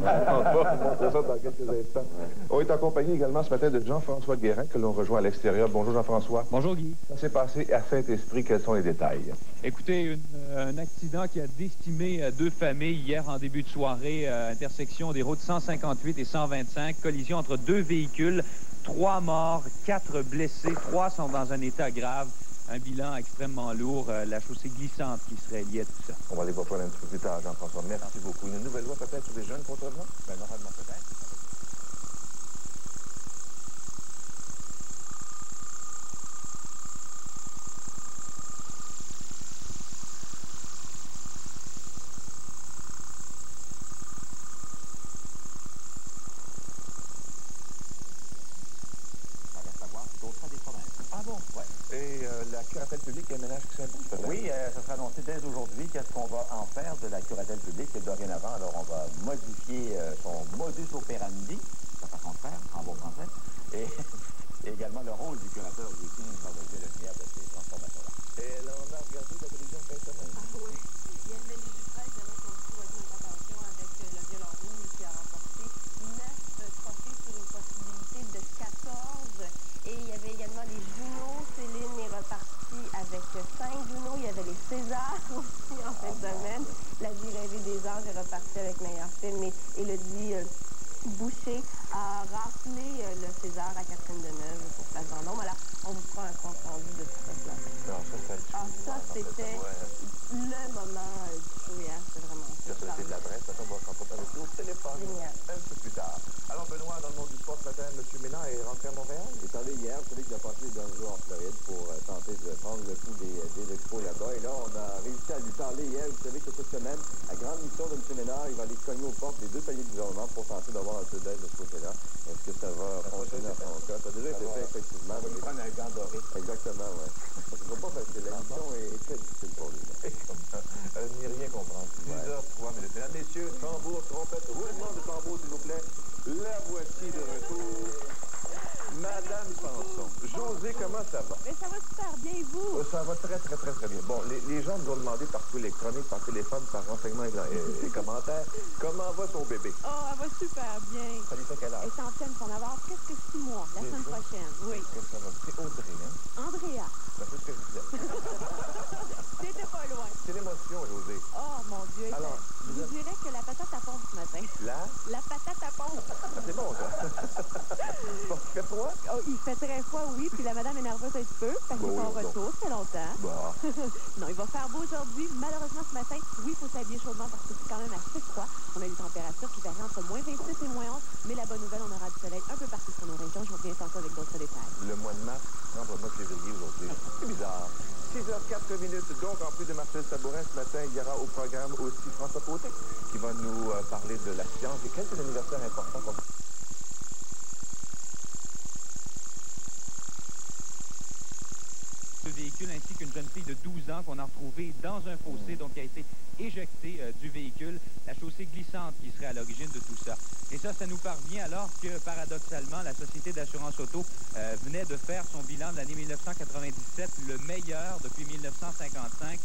On va montrer ça dans quelques instants. On est accompagné également ce matin de Jean-François Guérin, que l'on rejoint à l'extérieur. Bonjour Jean-François. Bonjour Guy. Ça s'est passé à Saint-Esprit. Quels sont les détails? Écoutez, un accident qui a décimé deux familles hier en début de soirée, intersection des routes 158 et 125, collision entre deux véhicules, 3 morts, 4 blessés, 3 sont dans un état grave. Un bilan extrêmement lourd, la chaussée glissante qui serait liée à tout ça. On va aller voir un petit peu plus tard, Jean-François. Merci beaucoup. Une nouvelle loi peut-être sur les jeunes contrevenants? Ben, normalement peut-être. Ah bon? Oui. Et la curatelle publique, il y a un ménage qui s'impose, peut-être? Oui, ça sera annoncé dès aujourd'hui. Qu'est-ce qu'on va en faire de la curatelle publique dorénavant? Alors, on va modifier son modus operandi, sa façon de faire, en bon français, et également le rôle du curateur aussi, par le lumière de ces transformations-là. Et là, on a regardé la télévision fin de semaine. Ah oui. Il y avait les Duprez, évidemment, qui ont beaucoup retenu notre attention avec le violon rouge qui a remporté 9 trophées sur une possibilité de 14. Et il y avait également les Junos. Céline est repartie avec 5 Junos. Il y avait les Césars aussi en fin de semaine. La vie rêvée des anges est repartie avec meilleur film. Et Élodie Boucher a raflé le César à Catherine Deneuve pour Place Vendôme. Alors, on vous fera un compte rendu de tout ça ce matin. Ça, c'était le moment du show hier. C'est vraiment La Société de la presse, on va s'en parler avec vous au téléphone un peu plus tard. Alors, Benoît, dans le monde du sport ce matin, M. Ménard est rentré à Montréal. Il est allé hier, vous savez qu'il a passé les derniers jours en Floride pour tenter de prendre le coup des expos là-bas. Et là, on a réussi à lui parler hier. Vous savez que cette semaine, la grande mission de M. Ménard, il va aller cogner aux portes des 2 paliers du gouvernement pour tenter d'avoir un peu d'aide de ce côté-là. Est-ce que ça va fonctionner à son cas? Ça a déjà été fait, effectivement. On va lui prendre un gant doré. Exactement, oui. Ça ne sera pas facile. La mission est très difficile pour lui. Ni rien comprendre. 10h03 minutes. Mesdames, messieurs, tambour, trompette, roulement de tambour, s'il vous plaît. La voici de retour. Madame Sanson. José, comment ça va? Mais ça va super bien, et vous? Ça va très, très, très, très bien. Bon, les gens nous ont demandé par coup électronique, par téléphone, par renseignement et commentaires, comment va son bébé? Oh, elle va super bien. Ça lui fait quel âge? Elle est en pleine pour en avoir presque 6 mois, la semaine prochaine. Oui. Que ça va? C'est Audrey, hein? Andrea. C'est ce que je disais. C'était pas loin. C'est l'émotion, José. Oh, mon Dieu. Alors, je vous dirais que la patate à pompe ce matin. La patate à pompe. Ah, c'est bon, ça. Bon, il fait froid? Oh, il fait très froid, oui. Puis la madame est nerveuse un petit peu parce que son retour, ça fait longtemps. Bah. Non, il va faire beau aujourd'hui. Malheureusement, ce matin, oui, il faut s'habiller chaudement parce que c'est quand même assez froid. On a des températures qui varient entre moins 26 et moins 11. Mais la bonne nouvelle, on aura du soleil un peu partout sur nos régions. Je reviens tantôt avec d'autres détails. Le mois de mars prend pour le mois de février aujourd'hui. C'est bizarre. 6h04 minutes. Donc, en plus de Marcel Sabourin, ce matin, il y aura au programme aussi François Côté qui va nous parler de la science et quelques anniversaires importants qu'on Le véhicule ainsi qu'une jeune fille de 12 ans qu'on a retrouvée dans un fossé, donc qui a été éjectée du véhicule. La chaussée glissante qui serait à l'origine de tout ça. Et ça nous parvient alors que, paradoxalement, la Société d'assurance auto venait de faire son bilan de l'année 1997, le meilleur depuis 1955.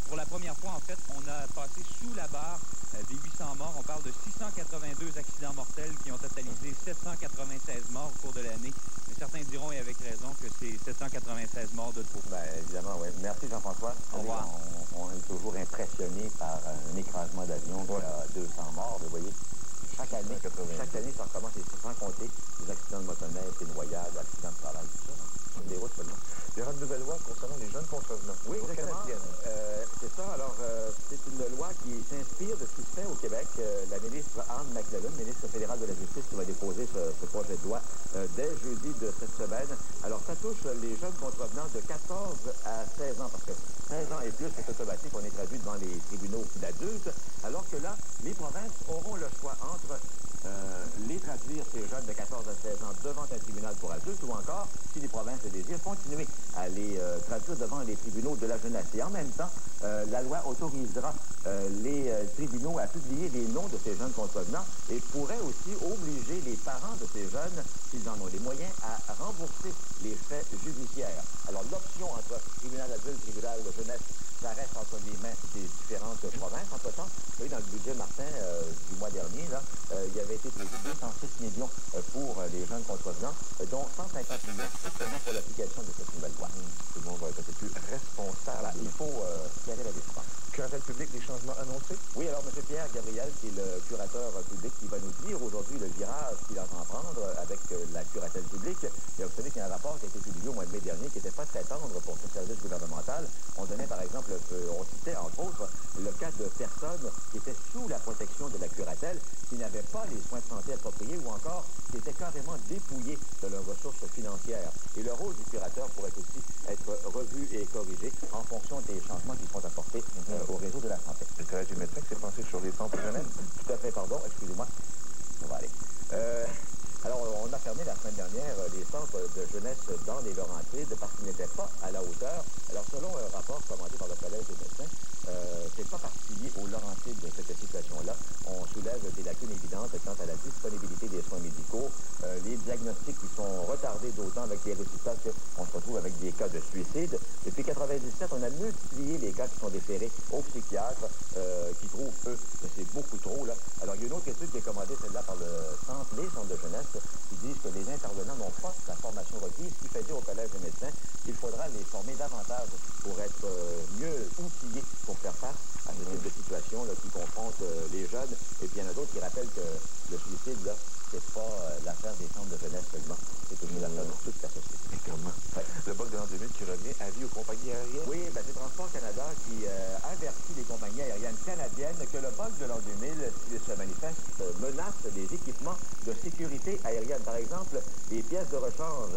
Pour la première fois, en fait, on a passé sous la barre des 800 morts. On parle de 682 accidents mortels qui ont totalisé 796 morts au cours de l'année. Mais certains diront, et avec raison, que c'est 796 morts de trop. Bien, évidemment, oui. Merci, Jean-François. Au revoir. On est toujours impressionné par un écrasement d'avion qui a 200 morts, vous voyez. Chaque année, ça recommence, et sans compter les accidents de motoneige, les noyades, accidents de travail, tout ça. Sur des routes seulement. Il y aura une nouvelle loi concernant les jeunes contrevenants. Oui, exactement. C'est ça. Alors, c'est une loi qui s'inspire de ce qui se fait au Québec. La ministre Anne McLellan, ministre fédérale de la Justice, qui va déposer ce projet de loi dès jeudi de cette semaine. Alors, ça touche les jeunes contrevenants de 14 à 16 ans, parce que 16 ans et plus, c'est automatique, on est traduit devant les tribunaux d'adultes, alors que là, les provinces auront le choix entre les traduire, ces jeunes de 14 à 16 ans, devant un tribunal pour adultes, ou encore, si les provinces le désirent, continuer à les traduire devant les tribunaux de la jeunesse. Et en même temps, la loi autorisera les tribunaux à publier les noms de ces jeunes contrevenants et pourrait aussi obliger les parents de ces jeunes, s'ils en ont les moyens, à rembourser les frais judiciaires. Alors, l'option entre tribunal adulte, tribunal de jeunesse, ça reste entre les mains des différentes provinces. Entre-temps, vous voyez, dans le budget Martin du mois dernier, là, il y avait été prévu 206 millions pour les jeunes contrevenants, dont 150 millions seulement pour l'application de cette nouvelle loi. Tout le monde va être un peu plus responsable. Voilà, il faut serrer la distance. Curatelle publique, des changements annoncés? Oui, alors M. Pierre Gabriel, qui est le curateur public, qui va nous dire aujourd'hui le virage qu'il entend prendre avec la curatelle publique. Et vous savez qu'il y a un rapport qui a été publié au mois de mai dernier qui n'était pas très tendre pour ce service gouvernemental. On donnait par exemple, on citait entre autres le cas de personnes qui étaient sous la protection de la curatelle, qui n'avaient pas les soins de santé appropriés ou encore qui étaient carrément dépouillés de leurs ressources financières. Et le rôle du curateur pourrait aussi être revu et corrigé en fonction des changements qui seront apportés au réseau de la santé. Le Collège des médecins qui s'est pensé sur les centres jeunesse? Tout à fait, pardon, excusez-moi. On va aller. Alors, on a fermé la semaine dernière les centres de jeunesse dans les Laurentides parce qu'ils n'étaient pas à la hauteur. Alors, selon un rapport commandé par le Collège des médecins, c'est pas particulier aux Laurentides de cette situation-là. On soulève des lacunes évidentes quant à la disponibilité des soins médicaux, les diagnostics qui sont retardés d'autant avec les résultats qu'on se retrouve avec des cas de suicide. Depuis 1997, on a multiplié les cas qui sont déférés aux psychiatres qui trouvent, eux, que c'est beaucoup trop. Là. Alors, il y a une autre étude qui est commandée, celle-là, par les centres de jeunesse, qui disent que les intervenants n'ont pas la formation requise, ce qui fait dire au Collège des médecins qu'il faudra les former davantage pour être mieux outillés pour faire face à ce type de situation là, qui confronte les jeunes. Et puis, il y en a d'autres qui rappellent que le suicide, là, c'est pas l'affaire des centres de jeunesse seulement, c'est aussi l'affaire de toute la société. Comment? Ouais. Le bug de l'an 2000 qui revient à vie aux compagnies aériennes? Oui, ben, c'est Transport Canada qui avertit les compagnies aériennes canadiennes que le bug de l'an 2000, s'il se manifeste, menace des équipements de sécurité aérienne. Par exemple, les pièces de rechange.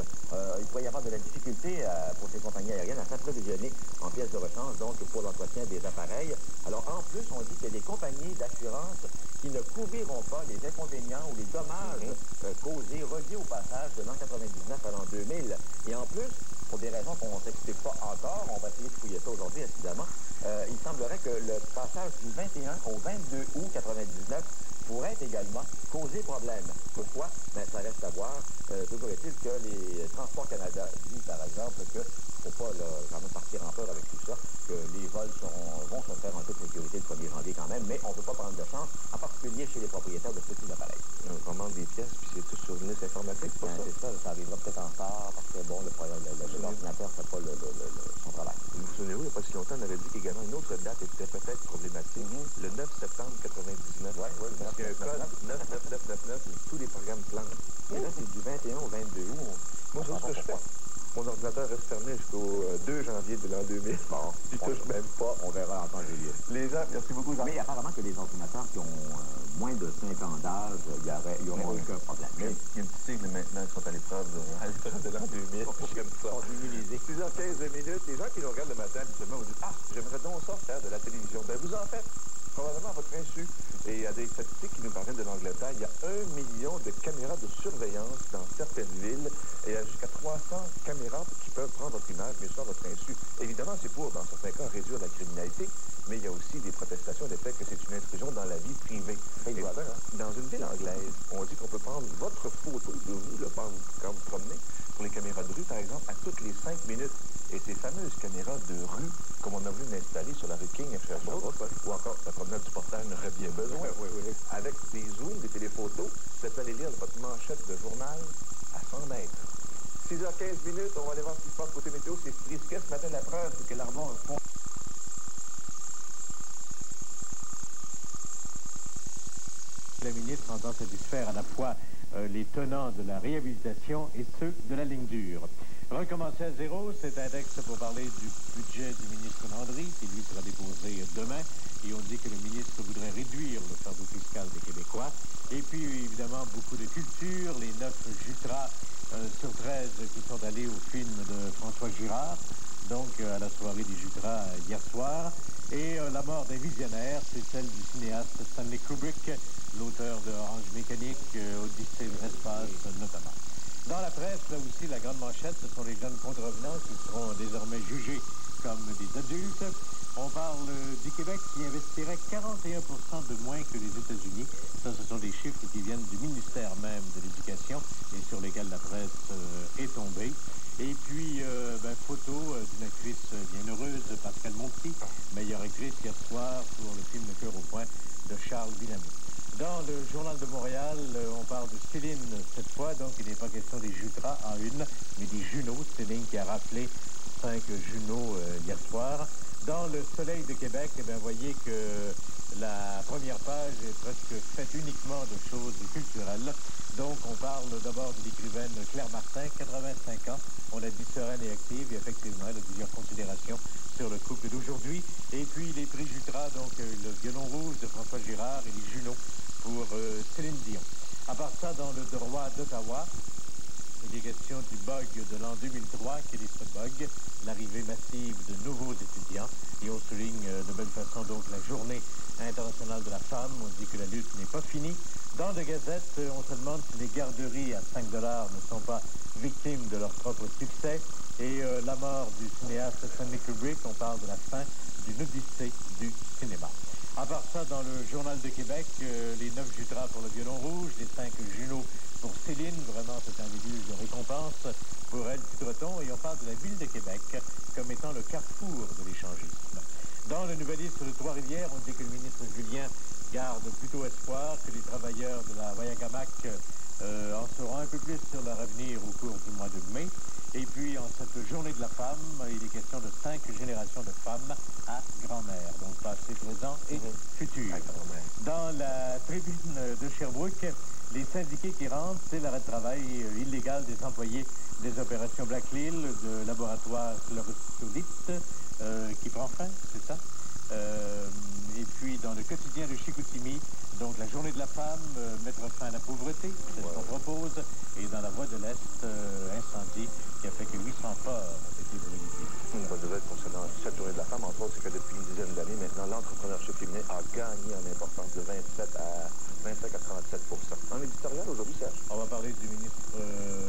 Il pourrait y avoir de la difficulté pour ces compagnies aériennes à s'approvisionner en pièces de rechange, donc pour l'entretien des appareils. Alors, en plus, on dit qu'il y a des compagnies d'assurance qui ne couvriront pas les inconvénients ou les dommages causés, reliés au passage de l'an 99 à l'an 2000. Et en plus, pour des raisons qu'on ne s'explique pas encore, on va essayer de fouiller ça aujourd'hui, évidemment, il semblerait que le passage du 21 au 22 août 99 pourrait également causer problème. Pourquoi? Ben, ça reste à voir. Toujours est-il que les Transports Canada dit, par exemple, que il ne faut pas quand même partir en peur avec tout ça, que les vols vont se faire en toute sécurité le 1er janvier quand même, mais on ne peut pas prendre de chance, en particulier chez les propriétaires de petits appareils. On commande des pièces, puis c'est tout sur une liste informatique, c'est pas ça? C'est ça, ça arrivera peut-être en retard, parce que bon, l'ordinateur ne fait pas son travail. Vous vous souvenez, il n'y a pas si longtemps, on avait dit qu'également une autre date était peut-être problématique, le 9 septembre 99. Oui, parce qu'il y a un code 99999 où tous les programmes plantent. Et là, c'est du 21 au 22 août. Moi, c'est ce que je fais. Mon ordinateur reste fermé jusqu'au 2 janvier de l'an 2000. Bon, il touche même pas. On verra en temps et lieu. Les gens, merci beaucoup, Jean. Mais apparemment que les ordinateurs qui ont moins de 5 ans d'âge, il y aura aucun problème. Il y a une petite sigle maintenant qui sont à l'épreuve de l'an 2000. J'aime ça. Ils sont immunisés. 6h15 minutes. Les gens qui nous regardent le matin, habituellement, vous disent « Ah, j'aimerais donc ça faire de la télévision. » Ben, vous en faites. Probablement à votre insu. Et il y a des statistiques qui nous parviennent de l'Angleterre. Il y a 1 million de caméras de surveillance dans certaines villes. Et il y a jusqu'à 300 caméras qui peuvent prendre votre image, bien sûr, à votre insu. Évidemment, c'est pour, dans certains cas, réduire la criminalité, mais il y a aussi des protestations des faits que c'est une intrusion dans la vie privée. Et voilà, dans une ville anglaise, on dit qu'on peut prendre votre photo de vous là, quand vous promenez, pour les caméras de rue, par exemple, à toutes les 5 minutes. Et ces fameuses caméras de rue, comme on a voulu l'installer sur la rue King à Sherbrooke, ou encore la promenade du Portail n'aurait bien besoin, avec des zooms, des téléphotos, ça peut aller lire votre manchette de journal à 100 mètres. 6h15 minutes, on va aller voir ce qui se passe côté météo. C'est risqué ce matin. La preuve, c'est que l'Armor fond. Le ministre entend satisfaire à la fois les tenants de la réhabilitation et ceux de la ligne dure. Recommencer à zéro, c'est un texte pour parler du budget du ministre Landry, qui lui sera déposé demain. Et on dit que le ministre voudrait réduire le fardeau fiscal des Québécois. Et puis, évidemment, beaucoup de culture, les 9 Jutras sur 13 qui sont allés au film de François Girard, donc à la soirée des Jutras hier soir. Et la mort des visionnaires, c'est celle du cinéaste Stanley Kubrick, l'auteur de Orange Mécanique, Odyssée de l'espace notamment. Dans la presse, là aussi, la grande manchette, ce sont les jeunes contrevenants qui seront désormais jugés comme des adultes. On parle du Québec qui investirait 41% de moins que les États-Unis. Ça, ce sont des chiffres qui viennent du ministère même de l'Éducation et sur lesquels la presse est tombée. Et puis, photo d'une actrice bien heureuse, Pascale Monti, meilleure actrice hier soir pour le film Le cœur au point de Charles Villamy. Dans le Journal de Montréal, on parle de Céline cette fois, donc il n'est pas question des Jutras en une, mais des Junos. Céline qui a raflé 5 Junos hier soir. Dans le Soleil de Québec, voyez que la première page est presque faite uniquement de choses culturelles. Donc, on parle d'abord de l'écrivaine Claire Martin, 85 ans. On a dit sereine et active, et effectivement, elle a plusieurs considérations sur le couple d'aujourd'hui. Et puis, les prix Jutra, donc le violon rouge de François Girard et les Junos pour Céline Dion. À part ça, dans le droit d'Ottawa, il est question du bug de l'an 2003. Quel est ce bug? L'arrivée massive de nouveaux étudiants. Et on souligne de belle façon donc la journée internationale de la femme. On dit que la lutte n'est pas finie. Dans la Gazette, on se demande si les garderies à 5 $ ne sont pas victimes de leur propre succès. Et la mort du cinéaste Stanley Kubrick, on parle de la fin d'une odyssée du cinéma. À part ça, dans le Journal de Québec, les 9 Jutras pour le violon rouge, les 5 Junos pour Céline, vraiment c'est un déluge de récompense pour elle, titre-t-on, et on parle de la ville de Québec comme étant le carrefour de l'échangisme. Dans le Nouvelliste sur le Trois-Rivières, on dit que le ministre Julien garde plutôt espoir que les travailleurs de la Wayagamac en sauront un peu plus sur leur avenir au cours du mois de mai. Et puis, en cette journée de la femme, il est question de 5 générations de femmes à grand-mère, donc passé, présent et futur. Dans la Tribune de Sherbrooke, les syndiqués qui rentrent, c'est l'arrêt de travail illégal des employés des opérations Black Lille, de laboratoire Chlorotolite, qui prend fin, c'est ça? Et puis, dans le quotidien de Chicoutimi, donc la journée de la femme, mettre fin à la pauvreté, c'est ce qu'on propose. Et dans la Voie de l'Est, incendie qui a fait que 800 forts ont été brûlés. Une bonne nouvelle concernant cette journée de la femme, entre autres, c'est que depuis une dizaine d'années, maintenant, l'entrepreneurship féminin a gagné en importance de 25 à 37%. En éditorial aujourd'hui, Serge? On va parler du ministre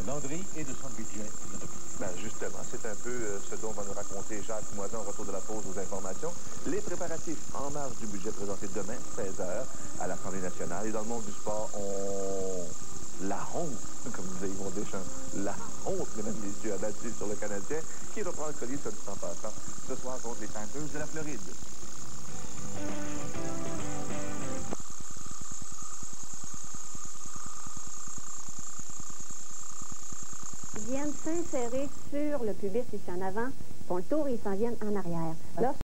Landry et de son budget. Justement, c'est un peu ce dont va nous raconter Jacques Moisan au retour de la pause aux informations. Les préparatifs en marge du budget présenté demain, 16h, à l'Assemblée nationale. Et dans le monde du sport, la honte, comme disait Yvon Deschamps, la honte, mesdames et messieurs, abattue sur le Canadien, qui reprend le collier, ça dit en passant, ce soir contre les Panthers de la Floride. Ils viennent s'insérer sur le pubis ici en avant, font le tour et ils s'en viennent en arrière. Là,